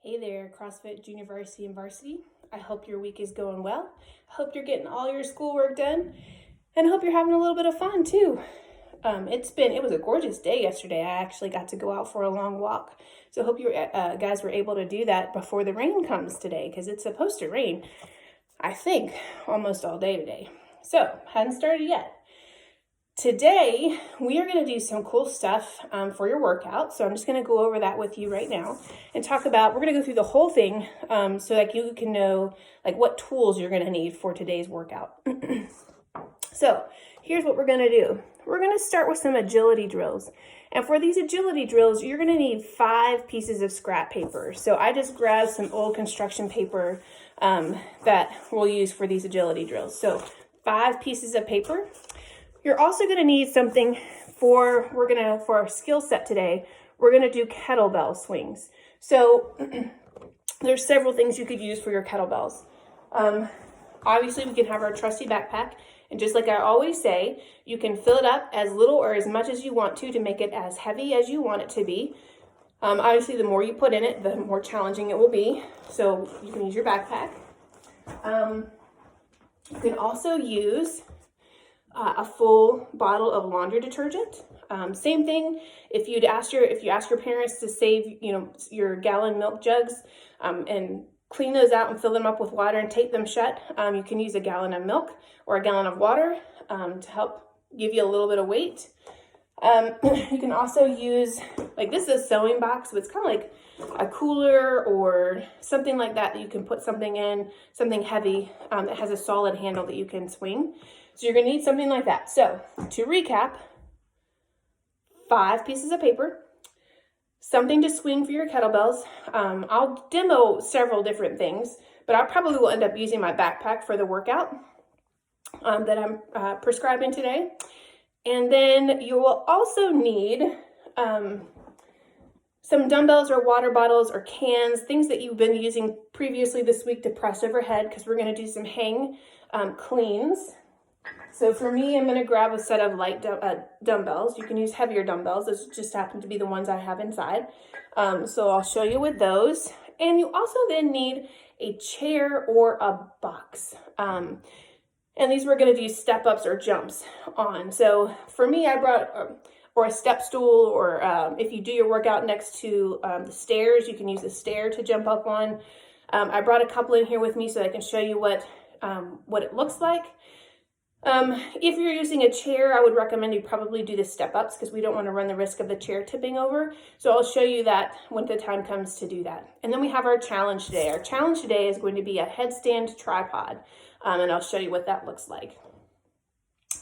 Hey there, CrossFit Junior Varsity and Varsity. I hope your week is going well. I hope you're getting all your schoolwork done, and I hope you're having a little bit of fun too. It was a gorgeous day yesterday. I actually got to go out for a long walk. So I hope you guys were able to do that before the rain comes today, because it's supposed to rain, I think, almost all day today. So, hadn't started yet. Today, we are going to do some cool stuff for your workout. So I'm just going to go over that with you right now and talk about, we're going to go through the whole thing so that you can know like what tools you're going to need for today's workout. So here's what we're going to do. We're going to start with some agility drills. And for these agility drills, you're going to need 5 pieces of scrap paper. So I just grabbed some old construction paper that we'll use for these agility drills. So 5 pieces of paper. You're also going to need something for our skill set today. We're going to do kettlebell swings. So there's several things you could use for your kettlebells. Obviously, we can have our trusty backpack. And just like I always say, you can fill it up as little or as much as you want to make it as heavy as you want it to be. Obviously, the more you put in it, the more challenging it will be. So you can use your backpack. You can also use a full bottle of laundry detergent. Same thing if you ask your parents to save your gallon milk jugs and clean those out and fill them up with water and tape them shut. You can use a gallon of milk or a gallon of water to help give you a little bit of weight. You can also use, like, this is a sewing box, so it's kind of like a cooler or something like that you can put something in, something heavy that has a solid handle that you can swing. So you're going to need something like that. So to recap, 5 pieces of paper, something to swing for your kettlebells. I'll demo several different things, but I probably will end up using my backpack for the workout that I'm prescribing today. And then you will also need some dumbbells or water bottles or cans, things that you've been using previously this week to press overhead, because we're going to do some hang cleans. So for me, I'm going to grab a set of light dumbbells. You can use heavier dumbbells. Those just happen to be the ones I have inside. So I'll show you with those. And you also then need a chair or a box. And these we're going to do step-ups or jumps on. So for me, I brought, or a step stool, or if you do your workout next to the stairs, you can use a stair to jump up on. I brought a couple in here with me so I can show you what it looks like. If you're using a chair, I would recommend you probably do the step-ups because we don't want to run the risk of the chair tipping over. So I'll show you that when the time comes to do that. And then we have our challenge today. Our challenge today is going to be a headstand tripod, and I'll show you what that looks like.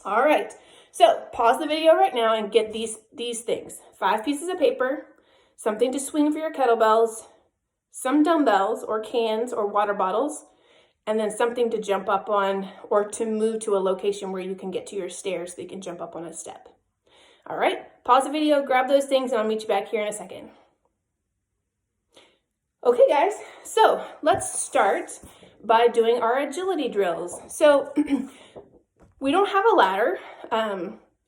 All right, so pause the video right now and get these things. 5 pieces of paper, something to swing for your kettlebells, some dumbbells or cans or water bottles, and then something to jump up on or to move to a location where you can get to your stairs so you can jump up on a step. All right, pause the video, grab those things, and I'll meet you back here in a second. Okay, guys, so let's start by doing our agility drills. So we don't have a ladder.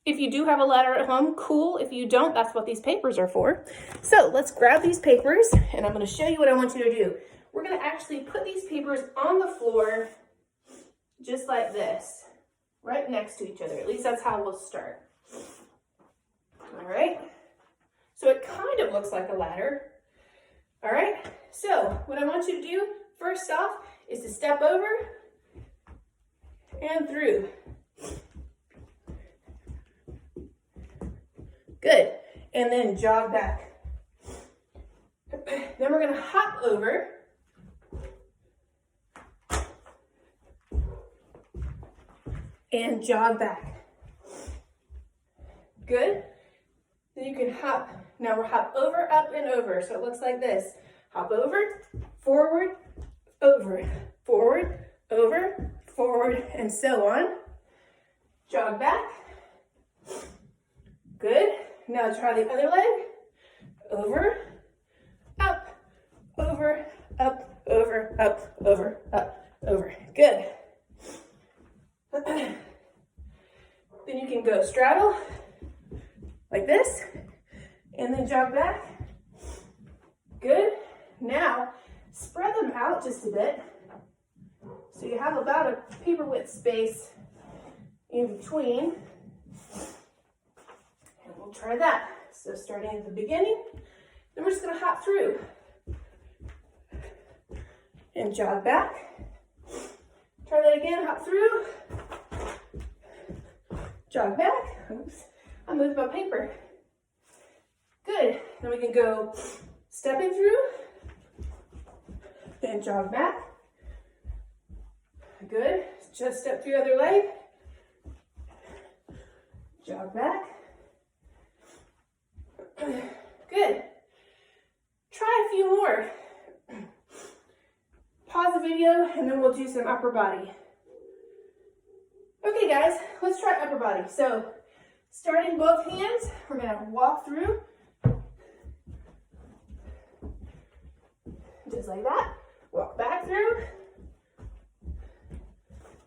If you do have a ladder at home, cool. If you don't, that's what these papers are for. So let's grab these papers, and I'm going to show you what I want you to do. We're going to actually put these papers on the floor just like this, right next to each other. At least that's how we'll start. All right. So it kind of looks like a ladder. All right. So what I want you to do first off is to step over and through. Good. And then jog back. Then we're going to hop over. And jog back. Good. Then you can hop. Now we're hop over, up, and over. So it looks like this. Hop over, forward, over, forward, over, forward, and so on. Jog back. Good. Now try the other leg. Over, up, over, up, over, up, over, up, over. Good. Then you can go straddle like this and then jog back. Good. Now out just a bit. So you have about a paper width space in between. And we'll try that. So starting at the beginning, then we're just gonna hop through. And jog back. Try that again, hop through. Jog back. Oops, I moved my paper. Good. Then we can go stepping through. Then jog back. Good. Just step through the other leg. Jog back. Good. Try a few more. Pause the video and then we'll do some upper body. Okay guys, let's try upper body. So starting both hands, we're gonna walk through. Just like that. Walk back through.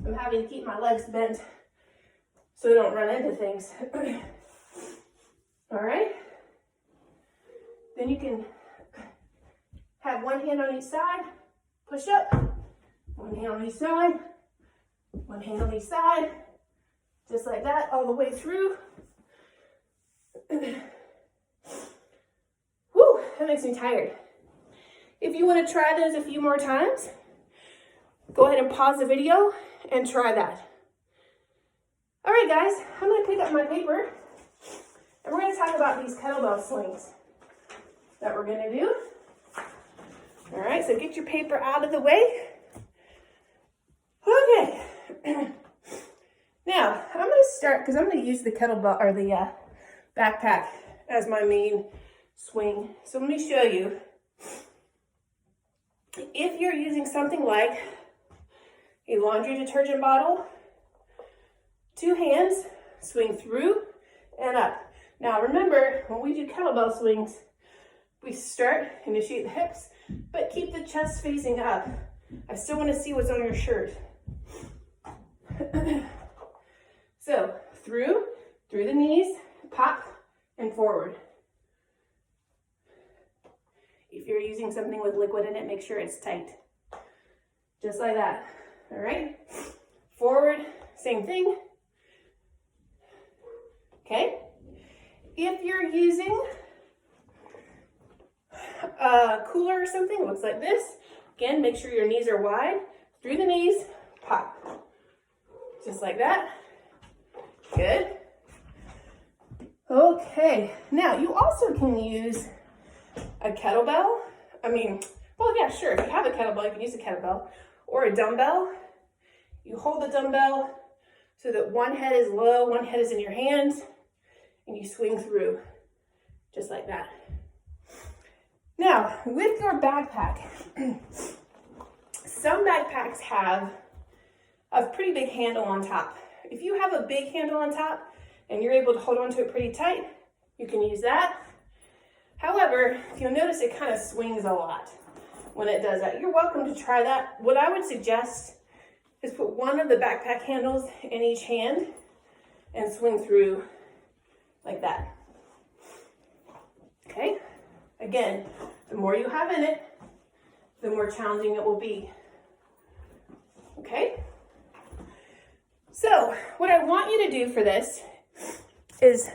I'm having to keep my legs bent so I don't run into things. All right. Then you can have one hand on each side, push up, one hand on each side, one hand on each side, just like that, all the way through. Whew, that makes me tired. If you want to try those a few more times, go ahead and pause the video and try that. All right, guys, I'm going to pick up my paper and we're going to talk about these kettlebell swings that we're going to do. All right, so get your paper out of the way. Okay. Now, I'm going to start because I'm going to use the kettlebell or the backpack as my main swing. So let me show you. If you're using something like a laundry detergent bottle, 2 hands, swing through and up. Now remember, when we do kettlebell swings, we start, initiate the hips, but keep the chest facing up. I still want to see what's on your shirt. So through the knees, pop, and forward. If you're using something with liquid in it, make sure it's tight. Just like that. All right? Forward, same thing. Okay? If you're using a cooler or something, looks like this. Again, make sure your knees are wide. Through the knees, pop. Just like that. Good. Okay. Now, you also can use a kettlebell. Well, yeah, sure. If you have a kettlebell, you can use a kettlebell or a dumbbell. You hold the dumbbell so that one head is low, one head is in your hands, and you swing through just like that. Now, with your backpack, some backpacks have a pretty big handle on top. If you have a big handle on top and you're able to hold on to it pretty tight, you can use that. However, if you'll notice, it kind of swings a lot when it does that. You're welcome to try that. What I would suggest is put one of the backpack handles in each hand and swing through like that. Okay? Again, the more you have in it, the more challenging it will be. Okay? So, what I want you to do for this is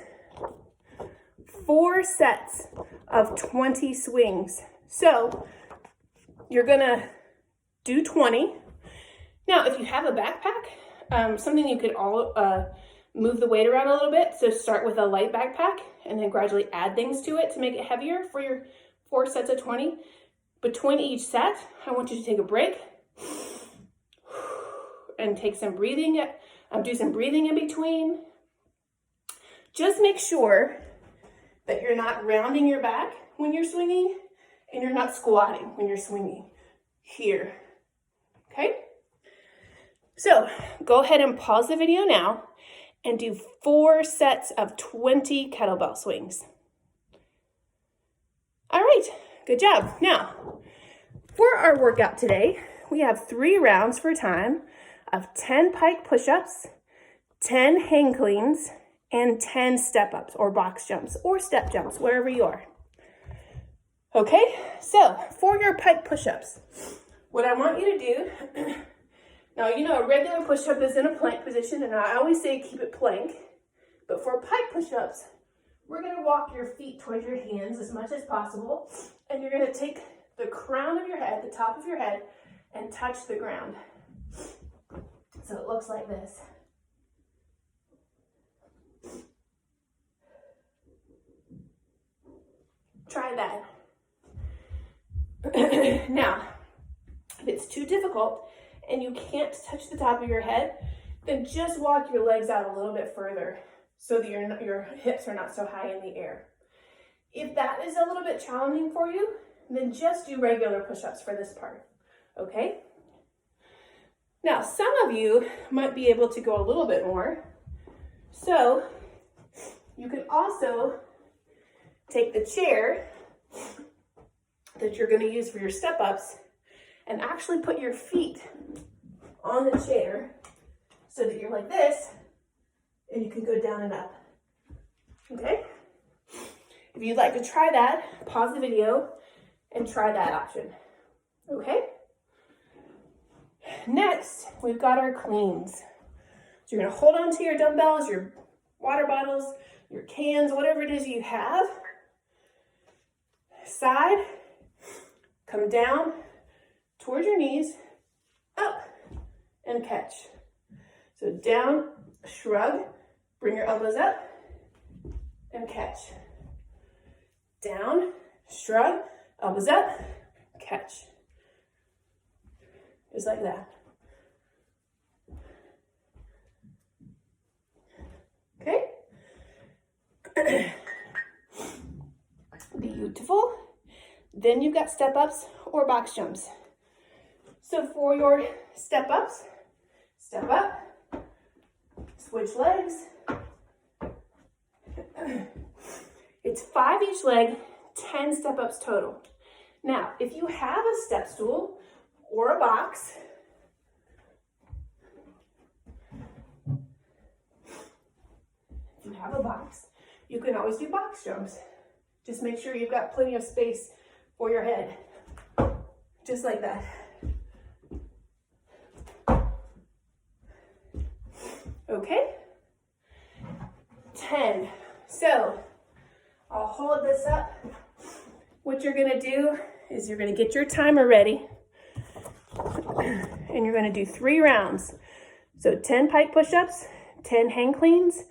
4 sets of 20 swings. So, you're gonna do 20. Now, if you have a backpack, something you could all move the weight around a little bit. So start with a light backpack and then gradually add things to it to make it heavier for your 4 sets of 20. Between each set, I want you to take a break and take some breathing, do some breathing in between. Just make sure that you're not rounding your back when you're swinging and you're not squatting when you're swinging here, okay? So go ahead and pause the video now and do 4 sets of 20 kettlebell swings. All right, good job. Now, for our workout today, we have 3 rounds for time of 10 pike push-ups, 10 hang cleans, and 10 step-ups or box jumps or step jumps, wherever you are. Okay, so for your pike push-ups, What I want you to do, now you know a regular push-up is in a plank position, and I always say keep it plank, but for pike push-ups, we're gonna walk your feet towards your hands as much as possible, and you're gonna take the crown of your head, the top of your head, and touch the ground. So it looks like this. Try that. Now, if it's too difficult and you can't touch the top of your head, then just walk your legs out a little bit further so that your hips are not so high in the air. If that is a little bit challenging for you, then just do regular push-ups for this part, okay? Now, some of you might be able to go a little bit more. So you can also take the chair that you're going to use for your step-ups and actually put your feet on the chair so that you're like this, and you can go down and up, okay? If you'd like to try that, pause the video and try that option, okay? Next, we've got our cleans. So you're gonna hold on to your dumbbells, your water bottles, your cans, whatever it is you have. Side, come down towards your knees, up, and catch. So down, shrug, bring your elbows up, and catch. Down, shrug, elbows up, catch. Just like that. Okay? Beautiful. Then you've got step-ups or box jumps. So for your step-ups, step up, switch legs. It's 5 each leg, 10 step-ups total. Now, if you have a step stool or a box, you can always do box jumps. Just make sure you've got plenty of space for your head. Just like that. Okay? 10. So, I'll hold this up. What you're gonna do is you're gonna get your timer ready and you're gonna do 3 rounds. So 10 pike push-ups, 10 hang cleans,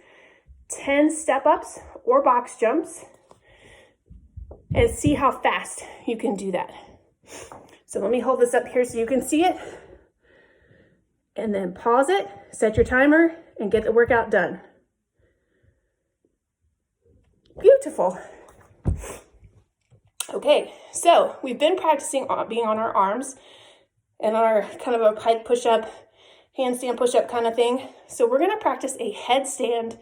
10 step-ups or box jumps, and see how fast you can do that. So let me hold this up here so you can see it, and then pause it, set your timer, and get the workout done. Beautiful. Okay, so we've been practicing being on our arms and on our kind of a pike push-up, handstand push-up kind of thing. So we're gonna practice a headstand